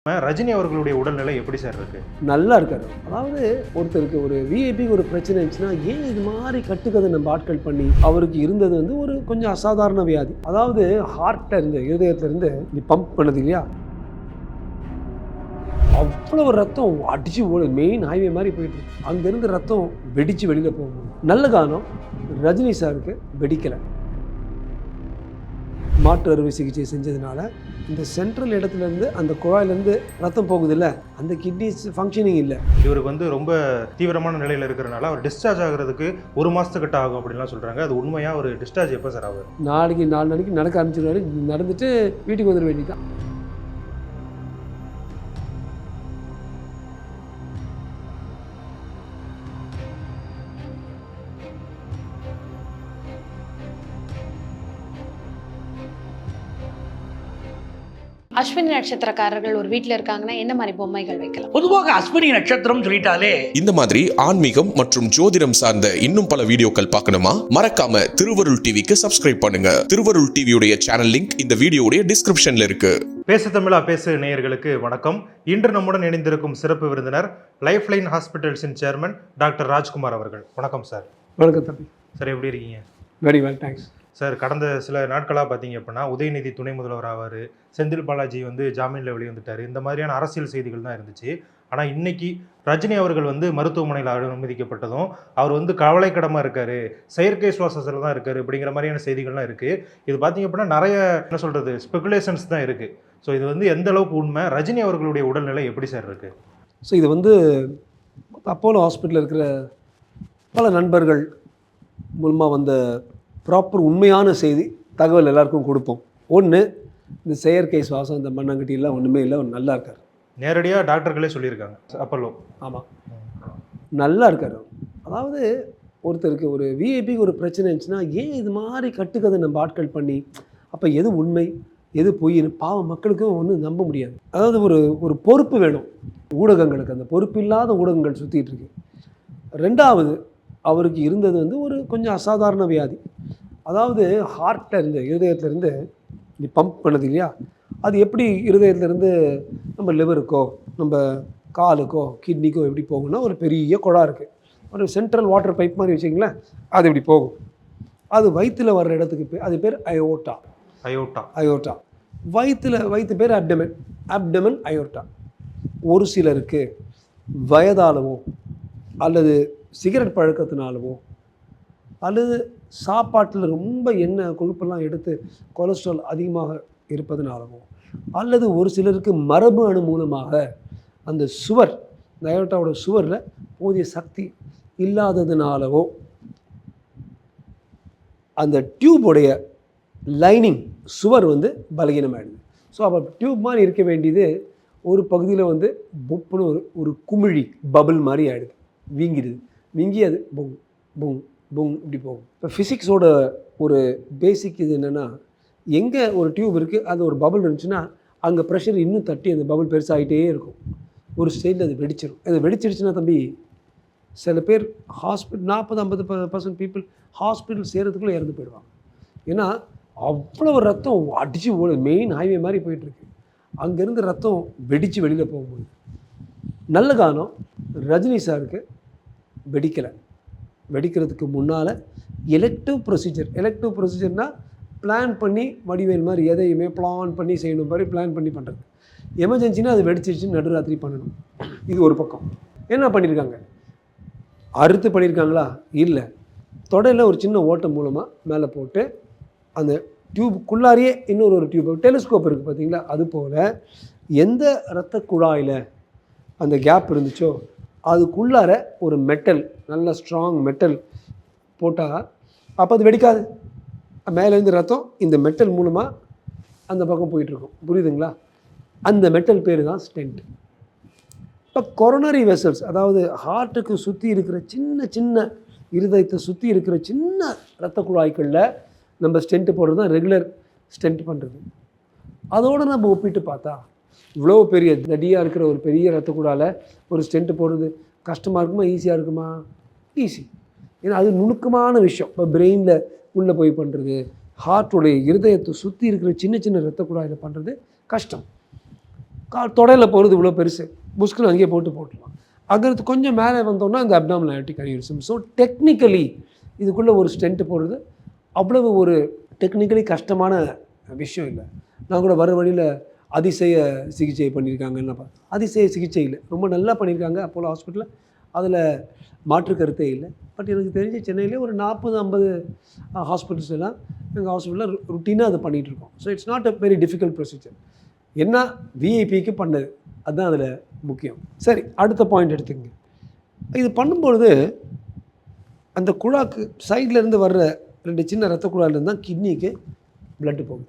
ரஜினி அவர்களுடைய உடல்நிலை எப்படி சார் இருக்கு? நல்லா இருக்காரு. அதாவது ஒருத்தருக்கு ஒரு விஐபிக்கு ஒரு பிரச்சனை இருந்துச்சுன்னா ஏன் இது மாதிரி கட்டுக்கதை நம்ம ஆட்கள் பண்ணி அவருக்கு இருந்தது வந்து ஒரு கொஞ்சம் அசாதாரண வியாதி. அதாவது ஹார்ட்ல இருந்து இருதயத்துல இருந்து நீ பம்ப் பண்ணது இல்லையா, அவ்வளவு ரத்தம் அடிச்சு மெயின் ஹைவே மாதிரி போயிட்டு இருக்கு. அங்கிருந்து ரத்தம் வெடிச்சு வெளியில போகும். நல்ல காரணம் ரஜினி சாருக்கு வெடிக்கலை. மாற்று அறுவை சிகிச்சை செஞ்சதுனால இந்த சென்ட்ரல் இடத்துலேருந்து அந்த குழாயிலேருந்து ரத்தம் போகுது இல்லை, அந்த கிட்னிஸ் ஃபங்க்ஷனிங் இல்லை. இவருக்கு வந்து ரொம்ப தீவிரமான நிலையில் இருக்கிறனால அவர் டிஸ்சார்ஜ் ஆகிறதுக்கு 1 மாதத்துக்கிட்ட ஆகும் அப்படின்லாம் சொல்கிறாங்க. அது உண்மையாக? ஒரு டிஸ்சார்ஜ் எப்போ சார் ஆகும்? நாளைக்கு 4 நாளைக்கு நடக்க ஆரம்பிச்சிருவாரு. நடந்துட்டு வீட்டுக்கு வந்துட வேண்டியதான். அஸ்வினி நட்சத்திரக்காரர்கள் ஒரு வீட்டில் இருக்காங்கன்னா என்ன மாதிரி பொம்மைகள் வைக்கலாம்? பொதுவாக அஸ்வினி நட்சத்திரம் சொல்லிட்டாலே இந்த மாதிரி ஆன்மீகம் மற்றும் ஜோதிடம் சார்ந்த இன்னும் பல வீடியோக்கள் பார்க்கணுமா? மறக்காம திருவருள் டிவிக்கு சப்ஸ்கிரைப் பண்ணுங்க. திருவருள் டிவியுடைய சேனல் லிங்க் இந்த வீடியோடைய டிஸ்கிரிப்ஷன்ல இருக்கு. பேசு தமிழா பேசு நேயர்களுக்கு வணக்கம். இன்று நம்முடன் இணைந்திருக்கும் சிறப்பு விருந்தினர் லைஃப் லைன் ஹாஸ்பிட்டல்ஸின் சேர்மன் டாக்டர் ராஜ்குமார் அவர்கள். வணக்கம் சார். வணக்கம் தம்பி. சார், எப்படி இருக்கீங்க? Very well, thanks sir. கடந்த சில நாட்களாக பார்த்தீங்க அப்படின்னா உதயநிதி துணை முதல்வர் ஆவார், செந்தில் பாலாஜி வந்து ஜாமீனில் வெளிவந்துட்டார், இந்த மாதிரியான அரசியல் செய்திகள் தான் இருந்துச்சு. ஆனால் இன்னைக்கு ரஜினி அவர்கள் வந்து மருத்துவமனையில் அனுமதிக்கப்பட்டதும் அவர் வந்து கவலைக்கிடமாக இருக்கார், செயற்கை சுவாசத்தில் தான் இருக்கார் அப்படிங்கிற மாதிரியான செய்திகள்லாம் இருக்குது. இது பார்த்தீங்க அப்படின்னா நிறைய என்ன சொல்கிறது ஸ்பெகுலேஷன்ஸ் தான் இருக்குது. ஸோ இது வந்து எந்த அளவுக்கு உண்மை? ரஜினி அவர்களுடைய உடல்நிலை எப்படி சார் இருக்குது? ஸோ இது வந்து அப்போலோ ஹாஸ்பிட்டலில் இருக்கிற பல நண்பர்கள் மூலமாக வந்த ப்ராப்பர் உண்மையான செய்தி தகவல் எல்லாருக்கும் கொடுப்போம். ஒன்று, இந்த செயற்கை சுவாசம் இந்த மண்ணங்கட்டியெல்லாம் ஒன்றுமே இல்லை, அவர் நல்லா இருக்கார். நேரடியாக டாக்டர்களே சொல்லியிருக்காங்க அப்போலோ. ஆமாம், நல்லா இருக்கார். அதாவது ஒருத்தருக்கு ஒரு விஐபிக்கு ஒரு பிரச்சனை இருந்துச்சுன்னா ஏன் இது மாதிரி கட்டுக்கதை நம்ம ஆட்கள் பண்ணி, அப்போ எது உண்மை எது பொய்ன்னு பாவம் மக்களுக்கும் ஒன்றும் நம்ப முடியாது. அதாவது ஒரு பொறுப்பு வேணும் ஊடகங்களுக்கு. அந்த பொறுப்பு இல்லாத ஊடகங்கள் சுற்றிட்டு இருக்கு. ரெண்டாவது, அவருக்கு இருந்தது வந்து ஒரு கொஞ்சம் அசாதாரண வியாதி. அதாவது ஹார்ட்டில் இருந்து இருதயத்துலேருந்து நீ பம்ப் பண்ணது இல்லையா, அது எப்படி இருதயத்துலேருந்து நம்ம லிவருக்கோ நம்ம காலுக்கோ கிட்னிக்கோ எப்படி போகும்னா ஒரு பெரிய குழா இருக்குது, ஒரு சென்ட்ரல் வாட்டர் பைப் மாதிரி வச்சிங்களேன், அது இப்படி போகும். அது வயிற்றில் வர்ற இடத்துக்கு அது பேர் அயோட்டா. அயோட்டா வயிற்று பேர் அப்டமன் அயோட்டா. ஒரு சிலருக்கு வயதாலவோ அல்லது சிகரெட் பழக்கத்தினாலவோ அல்லது சாப்பாட்டில் ரொம்ப எண்ணெய் கொழுப்பெல்லாம் எடுத்து கொலஸ்ட்ரால் அதிகமாக இருப்பதனாலவோ அல்லது ஒரு சிலருக்கு மரபு அணு மூலமாக அந்த சுவர், இந்த அயோட்டாவோட சுவரில் போதிய சக்தி இல்லாததுனாலவோ அந்த டியூபுடைய லைனிங் சுவர் வந்து பலகீனமாகிடுது. ஸோ அப்போ டியூப் மாதிரி இருக்க வேண்டியது ஒரு பகுதியில் வந்து பொப்புன்னு ஒரு குமிழி பபிள் மாதிரி ஆகிடுது, வீங்கிடுது. வீங்கி அது பொங் பொங் பொங் இப்படி போகும். இப்போ ஃபிசிக்ஸோட ஒரு பேசிக் இது என்னென்னா, எங்கே ஒரு டியூப் இருக்குது அது ஒரு பபுள் இருந்துச்சுன்னா அங்கே ப்ரெஷர் இன்னும் தட்டி அந்த பபுள் பெருசாகிட்டே இருக்கும். ஒரு ஸ்டேஜில் அது வெடிச்சிடும். அது வெடிச்சிடுச்சுன்னா தம்பி சில பேர் ஹாஸ்பிட்டல் 40-50% பீப்புள் ஹாஸ்பிட்டல் சேர்கிறதுக்குள்ளே இறந்து போயிடுவாங்க. ஏன்னா அவ்வளவு ரத்தம் அடித்து மெயின் ஹைவே மாதிரி போயிட்டுருக்கு. அங்கேருந்து ரத்தம் வெடித்து வெளியில் போகும்போது நல்ல காரணம் ரஜினி சாருக்கு வெடிக்கலை. வெடிக்கிறதுக்கு முன்னால் எலெக்டிவ் ப்ரொசீஜர்னால் பிளான் பண்ணி வடிவேல் மாதிரி எதையுமே பிளான் பண்ணி செய்யணும் மாதிரி பிளான் பண்ணி பண்ணுறது. எமர்ஜென்சினா அது வெடிச்சிருச்சுன்னு நடுராத்திரி பண்ணணும். இது ஒரு பக்கம். என்ன பண்ணியிருக்காங்க? அறுத்து பண்ணியிருக்காங்களா? இல்லை, தொடையில் ஒரு சின்ன ஓட்டம் மூலமாக மேலே போட்டு அந்த டியூபுக்குள்ளாரியே இன்னொரு டியூப், டெலிஸ்கோப் இருக்குது பார்த்தீங்களா, அது போல் எந்த இரத்த குழாயில் அந்த கேப் இருந்துச்சோ அதுக்குள்ளார ஒரு மெட்டல், நல்ல ஸ்ட்ராங் மெட்டல் போட்டால் அப்போ அது வெடிக்காது. மேலேருந்து ரத்தம் இந்த மெட்டல் மூலமாக அந்த பக்கம் போயிட்டுருக்கும். புரியுதுங்களா? அந்த மெட்டல் பேர் தான் ஸ்டென்ட். இப்போ கொரோனரி வெசல்ஸ், அதாவது ஹார்ட்டுக்கு சுற்றி இருக்கிற சின்ன சின்ன இருதயத்தை சுற்றி இருக்கிற சின்ன இரத்த குழாய்களில் நம்ம ஸ்டென்ட்டு போடுறது தான் ரெகுலர் ஸ்டென்ட் பண்ணுறது. அதோடு நம்ம ஒப்பிட்டு பார்த்தா இவ்வளோ பெரிய தடியாக இருக்கிற ஒரு பெரிய ரத்த குழாயில் ஒரு ஸ்டென்ட்டு போடுறது கஷ்டமாக இருக்குமா ஈஸியாக இருக்குமா? ஈஸி. ஏன்னா அது நுணுக்கமான விஷயம். இப்போ பிரெயினில் உள்ளே போய் பண்ணுறது, ஹார்ட்டுடைய இருதயத்தை சுற்றி இருக்கிற சின்ன சின்ன ரத்த குழாயில் பண்ணுறது கஷ்டம். தொடையில் போகிறது இவ்வளோ பெருசு, புஷ்குன்னு அங்கேயே போட்டுடலாம். அங்கிருந்து கொஞ்சம் மேலே வந்தோம்னா இந்த abdominal artery aneurysm. So technically இதுக்குள்ளே ஒரு ஸ்டென்ட்டு போடுறது அவ்வளவு ஒரு டெக்னிக்கலி கஷ்டமான விஷயம் இல்லை. நான் கூட வர வழியில் அதிசய சிகிச்சை பண்ணியிருக்காங்கன்னு அதிசய சிகிச்சை இல்லை, ரொம்ப நல்லா பண்ணியிருக்காங்க அப்போலோ ஹாஸ்பிட்டலில், அதில் மாற்று கருத்தே இல்லை. பட் எனக்கு தெரிஞ்ச சென்னையிலே ஒரு 40-50 ஹாஸ்பிட்டல்ஸ் எல்லாம் எங்கள் ஹாஸ்பிட்டலில் ருட்டீனாக அதை பண்ணிகிட்ருக்கோம். So it's not a very difficult procedure. என்ன விஐபிக்கு பண்ணது அதுதான் அதில் முக்கியம். சரி, அடுத்த பாயிண்ட் எடுத்துக்கங்க. இது பண்ணும்பொழுது அந்த குழாக்கு சைட்லேருந்து வர்ற 2 சின்ன ரத்த குழாயிலேருந்து தான் கிட்னிக்கு பிளட்டு போகுது.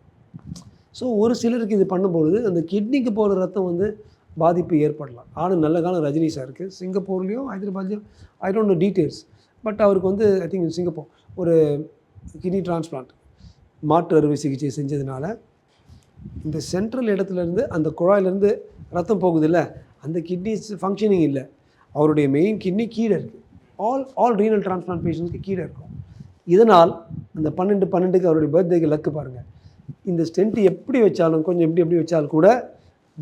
ஸோ ஒரு சிலருக்கு இது பண்ணும்பொழுது அந்த கிட்னிக்கு போகிற ரத்தம் வந்து பாதிப்பு ஏற்படலாம். ஆனால் நல்ல காலம் ரஜினி சாருக்கு சிங்கப்பூர்லேயும் ஹைதராபாத்லேயும் I don't know details, but அவருக்கு வந்து ஐ திங்க் சிங்கப்பூர் ஒரு கிட்னி டிரான்ஸ்பிளான்ட் மாற்று அறுவை சிகிச்சை செஞ்சதுனால இந்த சென்ட்ரல் இடத்துலேருந்து அந்த குழாயிலேருந்து ரத்தம் போகுது இல்லை, அந்த கிட்னிஸ் ஃபங்க்ஷனிங் இல்லை. அவருடைய மெயின் கிட்னி கீழே இருக்குது. ஆல் ரீனல் டிரான்ஸ்பிளான்ட் பேஷண்ட்ஸ்க்கு கீழே இருக்கும். இதனால் அந்த 12/12க்கு அவருடைய பர்த்டேக்கு லக்கு பாருங்கள். இந்த ஸ்டென்ட் எப்படி வச்சாலும் கொஞ்சம் எப்படி வச்சாலும் கூட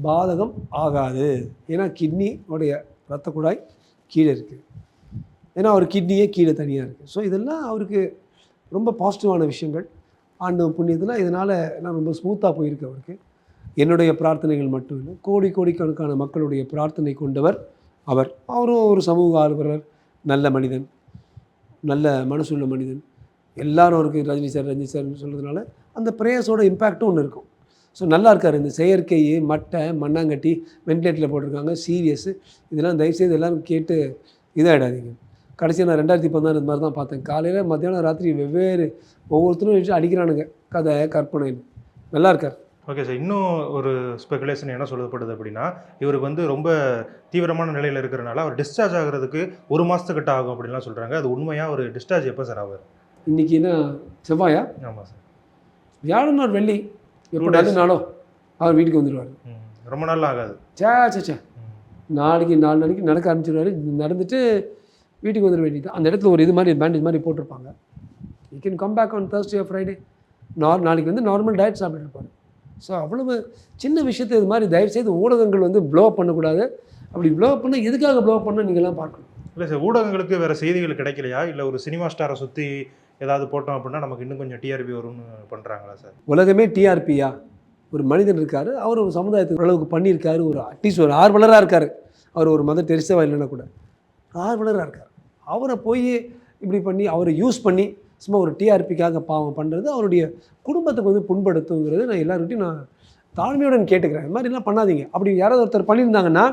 பாதகம் ஆகாது. ஏன்னா கிட்னியோடைய இரத்த குழாய் கீழே இருக்குது, ஏன்னா அவர் கிட்னியே கீழே தனியாக இருக்குது. ஸோ இதெல்லாம் அவருக்கு ரொம்ப பாசிட்டிவான விஷயங்கள். ஆண்டவன் புண்ணியத்தில் இதனால் எல்லாம் ரொம்ப ஸ்மூத்தாக போயிருக்கு அவருக்கு. என்னுடைய பிரார்த்தனைகள் மட்டும் இல்லை, கோடிக்கணக்கான மக்களுடைய பிரார்த்தனை கொண்டவர் அவரும் ஒரு சமூக ஆர்வலர், நல்ல மனிதன், நல்ல மனசுள்ள மனிதன். எல்லாரும் அவருக்கு ரஜினி சார்னு சொல்கிறதுனால அந்த ப்ரேயர்ஸோட இம்பேக்டும் ஒன்று இருக்கும். ஸோ நல்லா இருக்கார். இந்த செயற்கை மட்டை மண்ணாங்கட்டி வென்டிலேட்டரில் போட்டிருக்காங்க, சீரியஸு, இதெல்லாம் தயவுசெய்து எல்லோரும் கேட்டு இதாகிடாதீங்க. கடைசியாக நான் 2016 இது மாதிரி தான் பார்த்தேன். காலையில் மத்தியானம் ராத்திரி வெவ்வேறு ஒவ்வொருத்தரும் வச்சு அடிக்கிறானுங்க, கதை கற்பனைன்னு. நல்லா இருக்கார். ஓகே சார், இன்னும் ஒரு ஸ்பெகுலேஷன் என்ன சொல்லப்படுது அப்படின்னா, இவருக்கு வந்து ரொம்ப தீவிரமான நிலையில் இருக்கிறனால அவர் டிஸ்சார்ஜ் ஆகிறதுக்கு 1 மாதத்துக்கிட்ட ஆகும் அப்படின்லாம் சொல்கிறாங்க. அது உண்மையாக? ஒரு டிஸ்சார்ஜ் எப்போ சார் ஆவார்? இன்றைக்கி என்ன செவ்வாயா? ஆமாம் சார். வியாழன் ஒரு வெள்ளி எப்படினாலும் அவர் வீட்டுக்கு வந்துடுவார். ரொம்ப நாள் ஆகாது. சே நாளைக்கு 4 நாளைக்கு நடக்க ஆரம்பிச்சிடுவார். நடந்துட்டு வீட்டுக்கு வந்துட வேண்டியது. அந்த இடத்துல ஒரு இது மாதிரி பேண்டேஜ் மாதிரி போட்டிருப்பாங்க. You can come back on Thursday or Friday. நாளைக்கு வந்து நார்மல் டயட் சாப்பிட்டு இருப்பார். ஸோ அவ்வளவு சின்ன விஷயத்தை இது மாதிரி தயவுசெய்து ஊடகங்கள் வந்து ப்ளோ பண்ணக்கூடாது. அப்படி ப்ளோ பண்ண எதுக்காக ப்ளோ பண்ண நீங்கள்லாம் பார்க்கணும். இல்லை சார், ஊடகங்களுக்கு வேறு செய்திகள் கிடைக்கலையா? இல்லை ஒரு சினிமா ஸ்டாரை சுற்றி ஏதாவது போட்டோம் அப்படின்னா நமக்கு இன்னும் கொஞ்சம் டிஆர்பி வரும்னு பண்ணுறாங்களா சார்? உலகமே டிஆர்பியா? ஒரு மனிதன் இருக்கார், அவர் ஒரு சமுதாயத்துக்கு அளவுக்கு பண்ணியிருக்காரு, ஒரு அட்லீஸ்ட் ஒரு ஆர்வலராக இருக்கார். அவர் ஒரு மதர் தெரேசா இல்லைன்னா கூட ஆர்வலராக இருக்கார். அவரை போய் இப்படி பண்ணி அவரை யூஸ் பண்ணி சும்மா ஒரு டிஆர்பிக்காக பாவம் பண்ணுறது அவருடைய குடும்பத்துக்கு வந்து புண்படுத்துங்கிறது நான் எல்லார்கிட்டையும் நான் தாழ்மையுடன் கேட்டுக்கிறேன். இது மாதிரிலாம் பண்ணாதீங்க. அப்படி யாராவது ஒருத்தர் பண்ணியிருந்தாங்கன்னா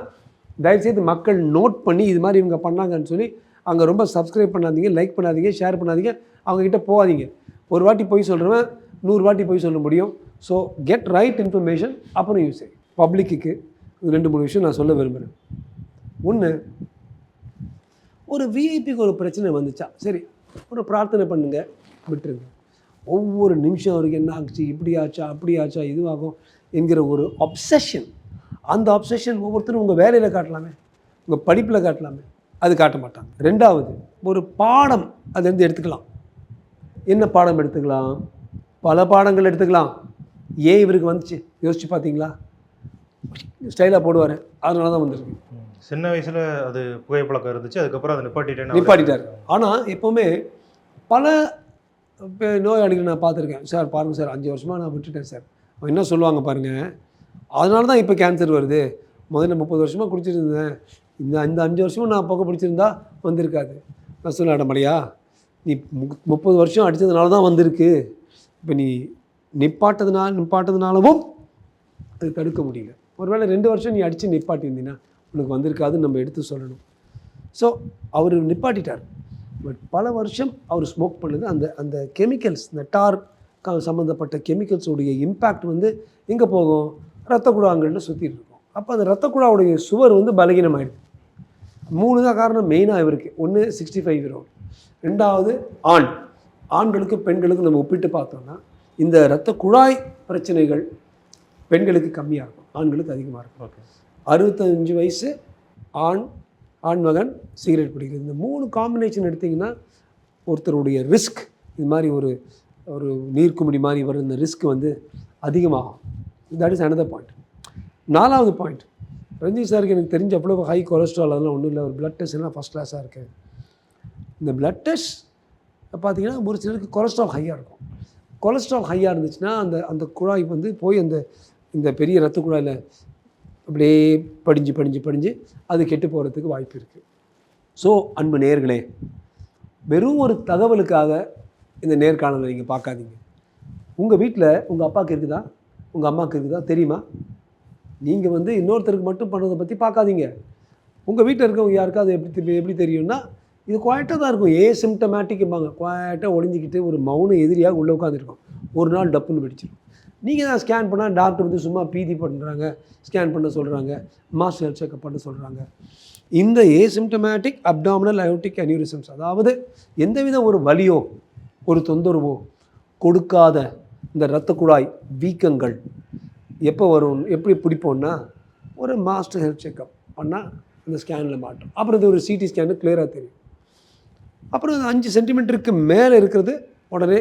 தயவுசெய்து மக்கள் நோட் பண்ணி இது மாதிரி இவங்க பண்ணாங்கன்னு சொல்லி அங்கே ரொம்ப சப்ஸ்கிரைப் பண்ணாதீங்க, லைக் பண்ணாதீங்க, ஷேர் பண்ணாதீங்க, அவங்கக்கிட்ட போகாதீங்க. ஒரு வாட்டி போய் சொல்கிறவன் 100 வாட்டி போய் சொல்ல முடியும். ஸோ கெட் ரைட் இன்ஃபர்மேஷன், அப்புறம் யூஸ். பப்ளிக்கு 2-3 விஷயம் நான் சொல்ல விரும்புகிறேன். ஒன்று, ஒரு விஐபிக்கு ஒரு பிரச்சனை வந்துச்சா சரி ஒரு பிரார்த்தனை பண்ணுங்க, விட்டுருங்க. ஒவ்வொரு நிமிஷம் அவருக்கு என்ன ஆச்சு, இப்படி ஆச்சா அப்படி ஆச்சா இதுவாகும் என்கிற ஒரு அப்சஷன். அந்த அப்சஷன் ஒவ்வொருத்தரும் உங்கள் வேலையில் காட்டலாமே, உங்கள் படிப்பில் காட்டலாமே, அது காட்ட மாட்டாங்க. 2வது, ஒரு பாடம் அதுலேருந்து எடுத்துக்கலாம். என்ன பாடம் எடுத்துக்கலாம்? பல பாடங்கள் எடுத்துக்கலாம். ஏன் இவருக்கு வந்துச்சு யோசிச்சு பார்த்தீங்களா? ஸ்டைலாக போடுவார், அதனால தான் வந்துருக்கு. சின்ன வயசில் அது புகைப்பழக்கம் இருந்துச்சு, அதுக்கப்புறம் அதை நிப்பாட்டிட்டார். ஆனால் எப்போவுமே பல நோயாளிகள் நான் பார்த்துருக்கேன். சார் பாருங்கள் சார், 5 வருஷமாக நான் விட்டுட்டேன் சார். அவன் என்ன சொல்லுவாங்க பாருங்கள், அதனால தான் இப்போ கேன்சர் வருது. முதல்ல 30 வருஷமாக குடிச்சிட்டு இருந்தேன், இந்த 5 வருஷமும் நான் புகை பிடிச்சிருந்தா வந்திருக்காது. நான் சொல்ல அடமலையா, நீ 30 வருஷம் அடித்ததுனால தான் வந்திருக்கு. இப்போ நீ நிப்பாட்டதுனாலவும் அது தடுக்க முடியல. ஒருவேளை 2 வருஷம் நீ அடித்து நிப்பாட்டியிருந்தீங்கன்னா உனக்கு வந்திருக்காதுன்னு நம்ம எடுத்து சொல்லணும். So our நிப்பாட்டிட்டார். பட் பல வருஷம் அவர் ஸ்மோக் பண்ணது அந்த கெமிக்கல்ஸ், இந்த டார் சம்மந்தப்பட்ட கெமிக்கல்ஸோடைய இம்பேக்ட் வந்து எங்கே போகும்? ரத்த குழாங்களில் சுற்றிட்டு இருக்கும். அப்போ அந்த ரத்த குழாவுடைய சுவர் வந்து பலகீனமாயிடுது. 3 தான் காரணம் மெயினாக இவருக்கு. ஒன்று 65 year old, 2வது ஆண்களுக்கு பெண்களுக்கு நம்ம ஒப்பிட்டு பார்த்தோம்னா இந்த இரத்த குழாய் பிரச்சனைகள் பெண்களுக்கு கம்மியாக இருக்கும், ஆண்களுக்கு அதிகமாக இருக்கும். ஓகே. 65 வயசு ஆண்மகன் சிகரெட் பிடிக்கிறது, இந்த 3 காம்பினேஷன் எடுத்திங்கன்னா ஒருத்தருடைய ரிஸ்க் இது மாதிரி ஒரு நீர்க்குமிடி மாதிரி வர இந்த ரிஸ்க் வந்து அதிகமாகும். That is another point. 4வது பாயிண்ட், ரஞ்சித் சாருக்கு எனக்கு தெரிஞ்ச அவ்வளோ ஹை கொலஸ்ட்ரால் அதெல்லாம் ஒன்றும் இல்லை, ஒரு பிளட் டெஸ்ட் எல்லாம் ஃபஸ்ட் கிளாஸாக இருக்குது. இந்த பிளட் டெஸ்ட் பார்த்தீங்கன்னா ஒரு சிலருக்கு கொலஸ்ட்ரால் ஹையாக இருக்கும். கொலஸ்ட்ரால் ஹையாக இருந்துச்சுன்னா அந்த அந்த குழாய் வந்து போய் இந்த பெரிய ரத்த குழாயில் அப்படியே படிஞ்சு அது கெட்டு போகிறதுக்கு வாய்ப்பு இருக்குது. ஸோ அன்பு நேயர்களே, வெறும் ஒரு தகவலுக்காக இந்த நேர்காணலை நீங்கள் பார்க்காதீங்க. உங்கள் வீட்டில் உங்கள் அப்பாவுக்கு இருக்குதா, உங்கள் அம்மாவுக்கு இருக்குதா தெரியுமா? நீங்கள் வந்து இன்னொருத்தருக்கு மட்டும் பண்ணுறதை பற்றி பார்க்காதீங்க. உங்கள் வீட்டில் இருக்கவங்க யாருக்காவது எப்படி தெரியும்னா, இது குவாய்ட்டாக தான் இருக்கும். சிம்டமேட்டிக்கும்பாங்க. குவாய்ட்டாக ஒளிஞ்சிக்கிட்டு ஒரு மௌன எதிரியாக உள்ளே உட்காந்துருக்கும். ஒரு நாள் டப்புன்னு வெடிச்சிடும். நீங்கள் தான் ஸ்கேன் பண்ணால் டாக்டர் வந்து சும்மா பீதி பண்ணுறாங்க, ஸ்கேன் பண்ண சொல்கிறாங்க, மாஸ்டர் ஹெல்த் செக்அப் பண்ண சொல்கிறாங்க. இந்த ஏசிம்டமேட்டிக் அப்டாமினல் அயோட்டிக் அனியூரிசம்ஸ், அதாவது எந்தவித ஒரு வலியோ ஒரு தொந்தரவோ கொடுக்காத இந்த இரத்த குழாய் வீக்கங்கள் எப்போ வரும், எப்படி பிடிப்போம்னா ஒரு மாஸ்டர் ஹெல்த் செக்அப் பண்ணால் அந்த ஸ்கேனில் மாட்டோம். அப்புறம் இது ஒரு சிடி ஸ்கேனு கிளியராக தெரியும். அப்புறம் 5 சென்டிமீட்டருக்கு மேலே இருக்கிறது உடனே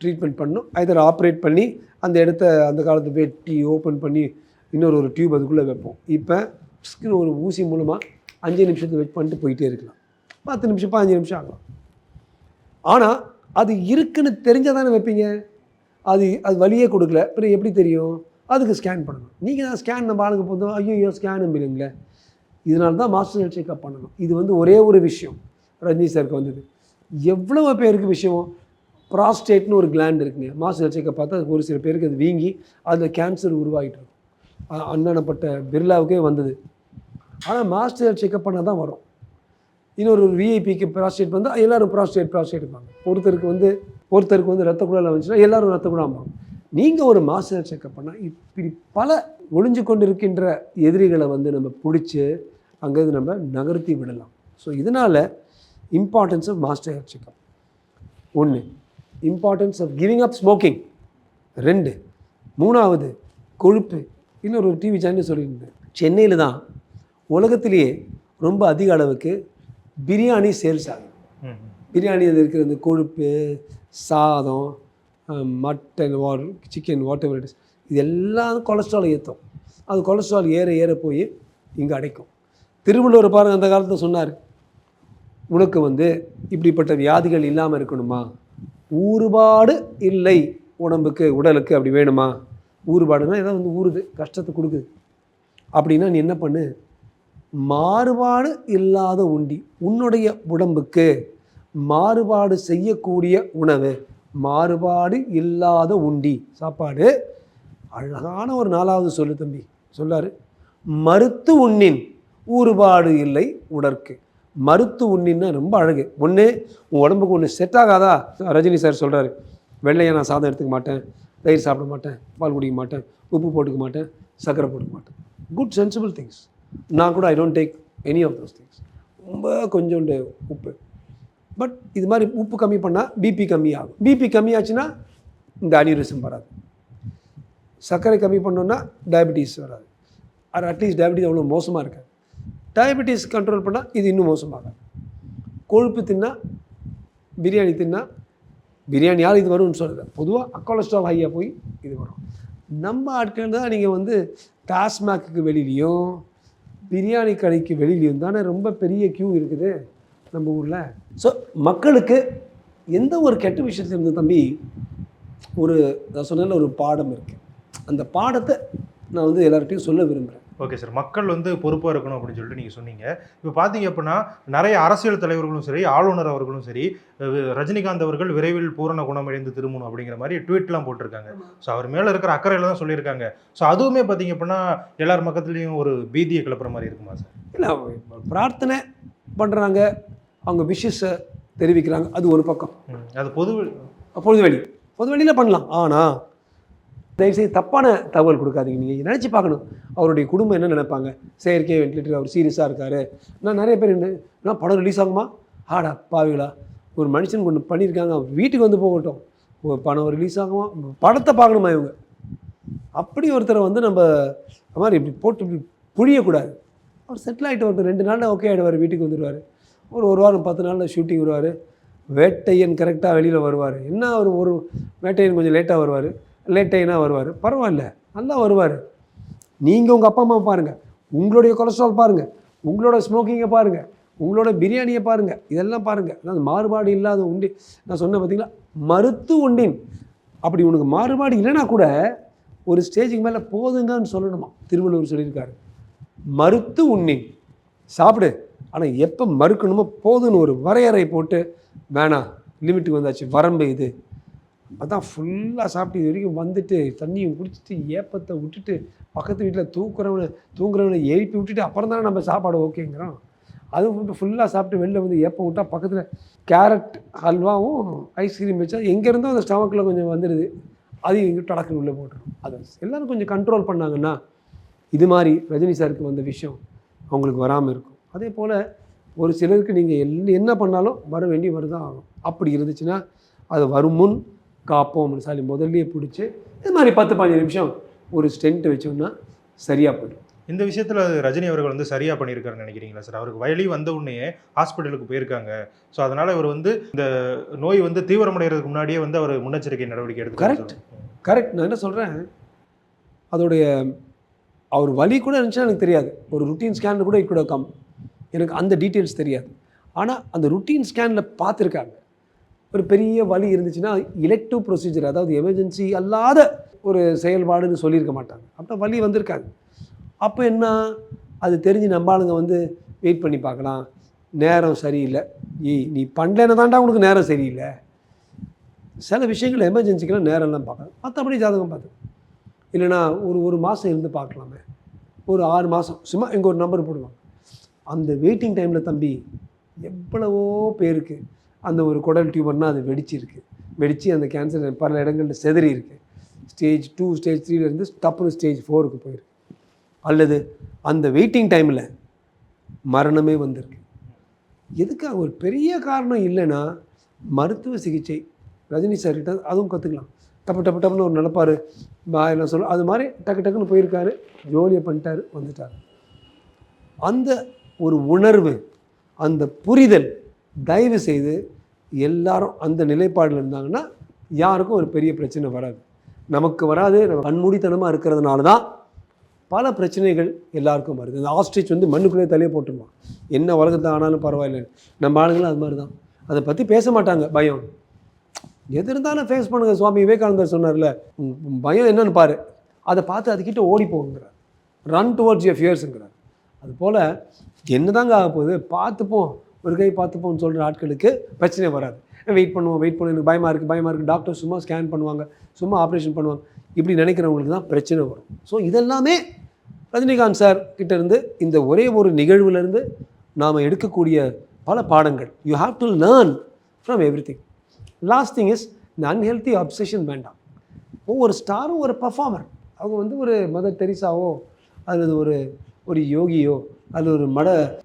ட்ரீட்மெண்ட் பண்ணணும். ஐதர் ஆப்ரேட் பண்ணி அந்த இடத்த அந்த காலத்தை வெட்டி ஓப்பன் பண்ணி இன்னொரு டியூப் அதுக்குள்ளே வைப்போம். இப்போ ஸ்கின் ஒரு ஊசி மூலமாக 5 நிமிஷத்தை வெயிட் பண்ணிட்டு போயிட்டே இருக்கலாம். 10 நிமிஷம் 15 நிமிஷம் ஆகலாம். ஆனால் அது இருக்குன்னு தெரிஞ்சால் தானே வைப்பீங்க. அது வலியே கொடுக்கல, அப்புறம் எப்படி தெரியும்? அதுக்கு ஸ்கேன் பண்ணணும். நீங்கள் தான் ஸ்கேன் நம்ம ஆளுங்க போதும் ஐயோ ஸ்கேன் நம்பிடுங்களே. இதனால தான் மாஸ்டர் ஹெல்த் செக்அப் பண்ணணும். இது வந்து ஒரே ஒரு விஷயம் ரஜினி சாருக்கு வந்தது. எவ்வளவு பேருக்கு விஷயம், ப்ராஸ்டேட்னு ஒரு கிளாண்ட் இருக்குங்க. மாஸ்டர் ஹெல்த் செக்அப் பார்த்தா ஒரு சில பேருக்கு அது வீங்கி அதில் கேன்சர் உருவாகிட்டு இருக்கும். அண்ணனப்பட்ட பிர்லாவுக்கே வந்தது. ஆனால் மாஸ்டர் ஹெல்த் செக்அப் பண்ணால் தான் வரும். இன்னொரு விஐபிக்கு ப்ராஸ்டேட் வந்து எல்லோரும் ப்ராஸ்டேட் இருப்பாங்க. ஒருத்தருக்கு வந்து ரத்த குழாயில் வந்துச்சுன்னா எல்லோரும் ரத்த குழாம்பாங்க. நீங்கள் ஒரு மாஸ்டர் ஹெல்த் செக்அப் பண்ணால் இப்படி பல ஒளிஞ்சு கொண்டு இருக்கின்ற எதிரிகளை வந்து நம்ம பிடிச்சி அங்கேருந்து நம்ம நகர்த்தி விடலாம். ஸோ இதனால் importance of master health checkup 1, importance of giving up smoking 2, 3வது கொழுப்பு. இன்னொரு டிவி சேனல் சொல்லியிருந்தேன், சென்னையில் தான் உலகத்திலேயே ரொம்ப அதிக அளவுக்கு பிரியாணி சேல்ஸ் ஆகும். பிரியாணியில் இருக்கிற இந்த கொழுப்பு, சாதம், mutton chicken whatever it is, இது எல்லாம் கொலஸ்ட்ரால் ஏற்றும். அது கொலஸ்ட்ரால் ஏற போய் இங்கே அடைக்கும். திருவள்ளுவர் பாருங்கள், அந்த காலத்தில் சொன்னார், உனக்கு வந்து இப்படிப்பட்ட வியாதிகள் இல்லாமல் இருக்கணுமா, ஊறுபாடு இல்லை உடலுக்கு அப்படி வேணுமா? ஊறுபாடுனா ஏதாவது வந்து ஊறுது, கஷ்டத்தை கொடுக்குது அப்படின்னா நீ என்ன பண்ணு, மாறுபாடு இல்லாத உண்டி, உன்னுடைய உடம்புக்கு மாறுபாடு செய்யக்கூடிய உணவு, மாறுபாடு இல்லாத உண்டி சாப்பாடு. அழகான ஒரு 4வது சொல்லு தம்பி சொல்லாரு, மறுத்து உண்ணின் ஊறுபாடு இல்லை உடற்கு. மறுத்து உண்ணின்னா ரொம்ப அழகு. ஒன்று உன் உடம்புக்கு ஒன்று செட் ஆகாதா, ரஜினி சார் சொல்கிறாரு, வெள்ளையை நான் சாதம் எடுத்துக்க மாட்டேன், தயிர் சாப்பிட மாட்டேன், பால் குடிக்க மாட்டேன், உப்பு போட்டுக்க மாட்டேன், சர்க்கரை போட்டுக்க மாட்டேன். Good sensible things. நான் கூட I don't take any of those things. ரொம்ப கொஞ்சோண்டு உப்பு. பட் இது மாதிரி உப்பு கம்மி பண்ணால் பிபி கம்மி ஆகும். பிபி கம்மியாச்சுன்னா இந்த அனியூரிசம் வராது. சர்க்கரை கம்மி பண்ணோன்னா டயபெட்டிஸ் வராது. அது அட்லீஸ்ட் டயபெட்டிஸ் அவ்வளோ மோசமாக இருக்காது. டயபெட்டிஸ் கண்ட்ரோல் பண்ணால் இது இன்னும் மோசமாகும். கொழுப்பு தின்னா, பிரியாணி தின்னா, பிரியாணியால் இது வரும்னு சொல்லுது. பொதுவாக கொலஸ்ட்ரால் ஹையாக போய் இது வரும். நம்ம ஆட்கள் தான் நீங்கள் வந்து டாஸ்மாக்கு வெளியிலையும் பிரியாணி கடைக்கு வெளியிலையும் தானே ரொம்ப பெரிய க்யூ இருக்குது நம்ம ஊரில். ஸோ மக்களுக்கு எந்த ஒரு கெட்ட விஷயத்துலேருந்து தம்பி நான் சொன்ன ஒரு பாடம் இருக்குது. அந்த பாடத்தை நான் வந்து எல்லார்ட்டையும் சொல்ல விரும்புகிறேன். ஓகே சார், மக்கள் வந்து பொறுப்பாக இருக்கணும் அப்படின்னு சொல்லிட்டு நீங்கள் சொன்னீங்க. இப்போ பார்த்தீங்க அப்படின்னா நிறைய அரசியல் தலைவர்களும் சரி, ஆளுநர் அவர்களும் சரி, ரஜினிகாந்த் அவர்கள் விரைவில் பூரண குணமடைந்து திரும்பணும் அப்படிங்கிற மாதிரி ட்வீட்லாம் போட்டிருக்காங்க. ஸோ அவர் மேலே இருக்கிற அக்கறையில் தான் சொல்லியிருக்காங்க. ஸோ அதுவுமே பார்த்தீங்க அப்படின்னா எல்லார் பக்கத்துலேயும் ஒரு பீதியை கிளப்புற மாதிரி இருக்குமா சார்? இல்லை, பிரார்த்தனை பண்ணுறாங்க, அவங்க விஷஸை தெரிவிக்கிறாங்க, அது ஒரு பக்கம். அது பொதுவெளியில் பண்ணலாம். ஆனால் தயவுசெய்து தப்பான தகவல் கொடுக்காதீங்க. நீங்கள் நினச்சி பார்க்கணும், அவருடைய குடும்பம் என்ன நினைப்பாங்க. செயற்கை வென்டிலேட்டர், அவர் சீரியஸாக இருக்கார். நான் நிறைய பேர் என்ன படம் ரிலீஸ் ஆகுமா, ஆடா பாவிகளா, ஒரு மனுஷனுக்கு ஒன்று பண்ணியிருக்காங்க, அவர் வீட்டுக்கு வந்து போகட்டும், படம் ரிலீஸ் ஆகுமா, படத்தை பார்க்கணுமா இவங்க. அப்படி ஒருத்தரை வந்து நம்ம அது மாதிரி இப்படி போட்டு இப்படி புழியக்கூடாது. அவர் செட்டில் ஆகிட்டு ஒருத்தர் 2 நாளில் ஓகே ஆகிடுவார், வீட்டுக்கு வந்துடுவார். ஒரு வாரம் 10 நாளில் ஷூட்டிங் வருவார். வேட்டையன் கரெக்டாக வெளியில் வருவார். என்ன ஒரு வேட்டையன் கொஞ்சம் லேட்டாக வருவார், லேட்டைனாக வருவார், பரவாயில்ல, நல்லா வருவார். நீங்கள் உங்கள் அப்பா அம்மா பாருங்கள், உங்களுடைய கொலஸ்ட்ரால் பாருங்கள், உங்களோட ஸ்மோக்கிங்கை பாருங்கள், உங்களோட பிரியாணியை பாருங்கள், இதெல்லாம் பாருங்கள். அதாவது மாறுபாடு இல்லாத உண்டி நான் சொன்னேன் பார்த்தீங்களா, மருத்து உண்டின். அப்படி உனக்கு மாறுபாடு இல்லைனா கூட ஒரு ஸ்டேஜுக்கு மேலே போதுங்கன்னு சொல்லணுமா. திருவள்ளுவர் சொல்லியிருக்காரு, மருத்து உண்ணின், சாப்பிடு, ஆனால் எப்போ மறுக்கணுமோ போதுன்னு ஒரு வரையறை போட்டு, வேணாம் லிமிட்டுக்கு வந்தாச்சு, வரம்பு இது. அதான் ஃபுல்லாக சாப்பிட்டு இது வரைக்கும் வந்துட்டு தண்ணியை குடிச்சிட்டு ஏப்பத்தை விட்டுட்டு பக்கத்து வீட்டில் தூங்குறவனை எழுப்பி விட்டுட்டு அப்புறம் தானே நம்ம சாப்பாடு ஓகேங்கிறோம். அது ஃபுல்லாக சாப்பிட்டு வெளில வந்து ஏப்பம் விட்டால் பக்கத்தில் கேரட் ஹல்வாவும் ஐஸ்கிரீம் வச்சா எங்கேருந்தோ அந்த ஸ்டமக்கில் கொஞ்சம் வந்துடுது, அதையும் இங்கே டடக்குன்னு உள்ளே போட்டுரும். அதை எல்லோரும் கொஞ்சம் கண்ட்ரோல் பண்ணாங்கன்னா இது மாதிரி ரஜினி சாருக்கு வந்த விஷயம் அவங்களுக்கு வராமல் இருக்கும். அதே போல் ஒரு சிலருக்கு நீங்கள் என்ன பண்ணாலும் வர வேண்டி வருதான் ஆகும். அப்படி இருந்துச்சுன்னா அது வரும் முன் காப்போம்னு சொல்லி முதல்லையே பிடிச்சி இது மாதிரி 10-15 நிமிஷம் ஒரு ஸ்டென்ட் வச்சோம்னா சரியாக போய்டும். இந்த விஷயத்தில் ரஜினி அவர்கள் வந்து சரியாக பண்ணியிருக்காருன்னு நினைக்கிறீங்களா சார்? அவருக்கு வயலி வந்த உடனே ஹாஸ்பிட்டலுக்கு போயிருக்காங்க. ஸோ அதனால் இவர் வந்து இந்த நோய் வந்து தீவிரமடைகிறதுக்கு முன்னாடியே வந்து அவர் முன்னெச்சரிக்கை நடவடிக்கை எடுத்து. கரெக்ட். நான் என்ன சொல்கிறேன், அதோடைய அவர் வலி கூட இருந்துச்சுன்னா எனக்கு தெரியாது. ஒரு ருட்டீன் ஸ்கேனில் கூட கூட கம், எனக்கு அந்த டீட்டெயில்ஸ் தெரியாது. ஆனால் அந்த ருட்டீன் ஸ்கேனில் பார்த்துருக்காங்க. ஒரு பெரிய வலி இருந்துச்சுன்னா எலெக்டிவ் ப்ரொசீஜர், அதாவது எமர்ஜென்சி அல்லாத ஒரு செயல்பாடுன்னு சொல்லியிருக்க மாட்டாங்க. அப்போ வலி வந்திருக்காங்க. அப்போ என்ன, அது தெரிஞ்சு நம்ம ஆளுங்க வந்து வெயிட் பண்ணி பார்க்கலாம், நேரம் சரியில்லை, நீ பண்ணலன்னு தாண்டா உனக்கு நேரம் சரியில்லை. சில விஷயங்கள் எமர்ஜென்சிக்கெல்லாம் நேரம்லாம் பார்க்கலாம். மற்றபடி ஜாதகம் பார்த்து இல்லைனா ஒரு மாதம் இருந்து பார்க்கலாமே, ஒரு 6 மாதம் சும்மா இங்கே ஒரு நம்பர் போடுவாங்க. அந்த வெயிட்டிங் டைமில் தம்பி எவ்வளவோ பேருக்கு அந்த ஒரு குடல் டியூமர்னால் அது வெடித்து அந்த கேன்சர் பல இடங்களில் செதறி இருக்குது. ஸ்டேஜ் 2 ஸ்டேஜ் 3லேருந்து டப்புன்னு ஸ்டேஜ் 4க்கு போயிருக்கு. அல்லது அந்த வெயிட்டிங் டைமில் மரணமே வந்திருக்கு. எதுக்காக? ஒரு பெரிய காரணம் இல்லைன்னா மருத்துவ சிகிச்சை ரஜினி சார்கிட்ட அதுவும் கற்றுக்கலாம். டப்புன்னு ஒரு நடப்பார் என்ன சொல்ல, அது மாதிரி டக்குன்னு போயிருக்காரு, ஜோலியை பண்ணிட்டாரு, வந்துட்டார். அந்த ஒரு உணர்வு, அந்த புரிதல், தயவு செய்து எல்லாரும் அந்த நிலைப்பாடில் இருந்தாங்கன்னா யாருக்கும் ஒரு பெரிய பிரச்சனை வராது. நமக்கு வராது. நம்ம கண்மூடித்தனமாக இருக்கிறதுனால தான் பல பிரச்சனைகள் எல்லாருக்கும் வருது. இந்த ஆஸ்ட்ரிச் வந்து மண்ணுக்குள்ளேயே தலையை போட்டுருவான், என்ன உலகத்தை ஆனாலும் பரவாயில்லை. நம்ம ஆளுங்களும் அது மாதிரி தான். அதை பற்றி பேச மாட்டாங்க. பயம் எது இருந்தாலும் ஃபேஸ் பண்ணுங்க. சுவாமி விவேகானந்தர் சொன்னார்ல, பயம் என்னன்னு பாரு, அதை பார்த்து அதுக்கிட்ட ஓடி போகுங்கிறார். ரன் டுவர்ட்ஸ் யுவர் ஃபியர்ஸுங்கிறார். அதுபோல் என்ன தாங்க ஆக போகுது, பார்த்துப்போம், ஒரு கை பார்த்துப்போம்னு சொல்கிற ஆட்களுக்கு பிரச்சனை வராது. வெயிட் பண்ணுவோம், எனக்கு பயமாக இருக்குது, டாக்டர் சும்மா ஸ்கேன் பண்ணுவாங்க, சும்மா ஆப்ரேஷன் பண்ணுவாங்க, இப்படி நினைக்கிறவங்களுக்கு தான் பிரச்சனை வரும். ஸோ இதெல்லாமே ரஜினிகாந்த் சார் கிட்டேருந்து இந்த ஒரே ஒரு நிகழ்வுலேருந்து நாம் எடுக்கக்கூடிய பல பாடங்கள். You have to learn from every thing. Last thing is, இந்த அன்ஹெல்த்தி அப்சஷன் வேண்டாம். ஒவ்வொரு ஸ்டாரும் ஒரு பர்ஃபார்மர். அவங்க வந்து ஒரு மதர் தெரீசாவோ அல்லது ஒரு யோகியோ அல்லது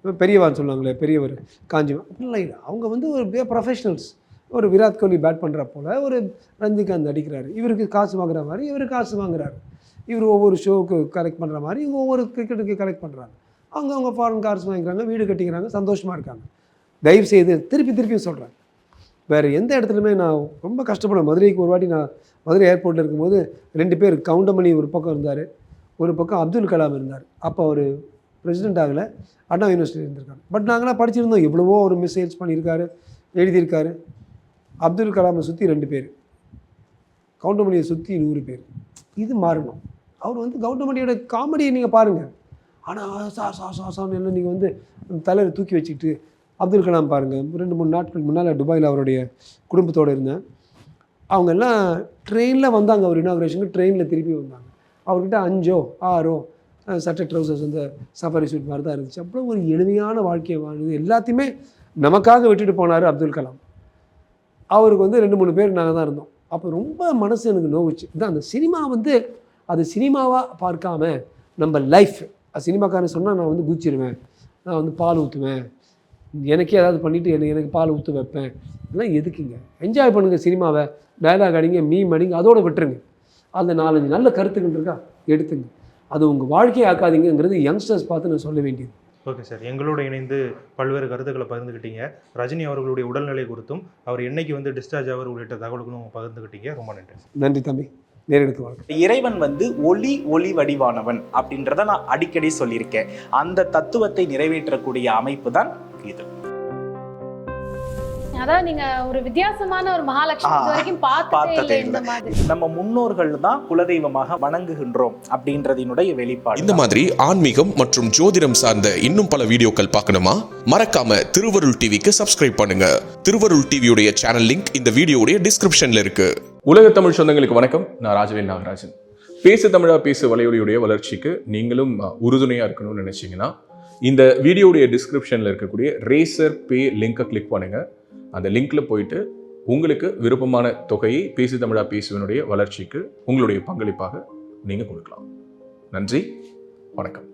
ஒரு பெரியவான்னு சொல்லுவாங்களே, பெரியவர் காஞ்சிமா, அப்படிலாம் இல்லை. அவங்க வந்து ஒரு ப்ரொஃபஷனல்ஸ். ஒரு விராட் கோலி பேட் பண்ணுற போல் ஒரு ரஜினிகாந்த் அடிக்கிறாரு, இவருக்கு காசு வாங்குற மாதிரி இவர் காசு வாங்குறாரு. இவர் ஒவ்வொரு ஷோவுக்கு கலெக்ட் பண்ணுற மாதிரி இவங்க ஒவ்வொரு கிரிக்கெட்டுக்கு கலெக்ட் பண்ணுறாங்க. அவங்க ஃபாரின் கார்ஸ் வாங்கிக்கிறாங்க, வீடு கட்டிக்கிறாங்க, சந்தோஷமாக இருக்காங்க. தயவு செய்து திருப்பியும் சொல்கிறேன், வேறு எந்த இடத்துலையுமே நான் ரொம்ப கஷ்டப்படுவேன். மதுரைக்கு ஒரு வாட்டி நான் மதுரை ஏர்போர்ட்டில் இருக்கும்போது 2 பேர், கவுண்டமணி ஒரு பக்கம் இருந்தார், ஒரு பக்கம் அப்துல் கலாம் இருந்தார். அப்போ அவர் பிரசிடென்ட் ஆகலை, அண்ணா யூனிவர்சிட்டி இருந்திருக்காங்க. பட் நாங்களாம் படிச்சிருந்தோம். எவ்வளவோ ஒரு மிசைல்ஸ் பண்ணியிருக்காரு, எழுதியிருக்காரு. அப்துல் கலாமை சுற்றி 2 பேர், கவுண்டமணியை சுற்றி 100 பேர். இது மாறணும். அவர் வந்து கவுண்டமணியோட காமெடியை நீங்கள் பாருங்கள். ஆனால் சான்னு என்ன, நீங்கள் வந்து தலையில் தூக்கி வச்சுக்கிட்டு அப்துல் கலாம் பாருங்கள். 2-3 நாட்கள் முன்னால் துபாயில் அவருடைய குடும்பத்தோடு இருந்தேன். அவங்க எல்லாம் ட்ரெயினில் வந்தாங்க. அவர் இனாக்ரேஷனுக்கு ட்ரெயினில் திருப்பி வந்தாங்க. அவர்கிட்ட 5 6 சட்டை ட்ரௌசர்ஸ் அந்த சஃபாரி சூட் மாதிரி தான் இருந்துச்சு. அப்புறம் ஒரு எளிமையான வாழ்க்கையை வாழ்ந்து எல்லாத்தையுமே நமக்காக விட்டுட்டு போனார் அப்துல் கலாம். அவருக்கு வந்து 2-3 பேர் நாங்கள் தான் இருந்தோம். அப்போ ரொம்ப மனசு எனக்கு நோவுச்சு. இதான் அந்த சினிமா வந்து அது சினிமாவாக பார்க்காம நம்ம லைஃப். சினிமாக்காரன் சொன்னால் நான் வந்து குதிச்சிருவேன், நான் வந்து பால் ஊற்றுவேன், எனக்கே ஏதாவது பண்ணிவிட்டு எனக்கு பால் ஊற்ற வைப்பேன். இதெல்லாம் எதுக்குங்க? என்ஜாய் பண்ணுங்கள் சினிமாவை, டயலாக் அடிங்க, மீம் அடிங்க, அதோடு விட்டுருங்க. அந்த 4-5 நல்ல கருத்துக்கள் இருக்கா எடுத்துங்க. அது உங்கள் வாழ்க்கையை ஆக்காதீங்கிறது யங்ஸ்டர்ஸ் பார்த்து நான் சொல்ல வேண்டியது. ஓகே சார், எங்களோட இணைந்து பல்வேறு கருத்துக்களை பகிர்ந்துக்கிட்டீங்க. ரஜினி அவர்களுடைய உடல்நிலை குறித்தும் அவர் என்னைக்கு வந்து டிஸ்சார்ஜ் ஆவர் உள்ளிட்ட தகவல்களும் பகிர்ந்துக்கிட்டீங்க. ரொம்ப நன்றி. நன்றி தம்பி. நேரெடுத்து வாழ்க்கை. இறைவன் ஒளி வடிவானவன் அப்படின்றத நான் அடிக்கடி சொல்லியிருக்கேன். அந்த தத்துவத்தை நிறைவேற்றக்கூடிய அமைப்பு தான் இது. அதாவது நீங்க ஒரு வித்தியாசமான ஒரு மகாலட்சுமி இது வரைக்கும் பார்த்ததே இல்லை. இந்த மாதிரி நம்ம முன்னோர்கள் தான் குலதெய்வமாக வணங்குகின்றோம் அப்படின்றதினுடைய வெளிப்பாடு. இந்த மாதிரி ஆன்மீகம் மற்றும் ஜோதிடம் சார்ந்த இன்னும் பல வீடியோக்கள் பார்க்கணுமா? மறக்காம திருவருள் டிவிக்கு சப்ஸ்கிரைப் பண்ணுங்க. திருவருள் டிவியுடைய சேனல் லிங்க் இந்த வீடியோடைய டிஸ்கிரிப்ஷன்ல இருக்கு. உலக தமிழ் சொந்தங்களுக்கு வணக்கம். நான் ராஜவேல் நாகராஜன். பேசு தமிழா பேசு வலையொலியுடைய வளர்ச்சிக்கு நீங்களும் உறுதுணையா இருக்கணும்னு நினைச்சீங்கன்னா இந்த வீடியோடைய டிஸ்கிரிப்ஷன்ல இருக்கக்கூடிய ரேசர் பே லிங்கை கிளிக் பண்ணுங்க. அந்த லிங்க்ல போயிட்டு உங்களுக்கு விருப்பமான தொகையை பேசு தமிழா பேசுவனுடைய வளர்ச்சிக்கு உங்களுடைய பங்களிப்பாக நீங்க கொடுக்கலாம். நன்றி, வணக்கம்.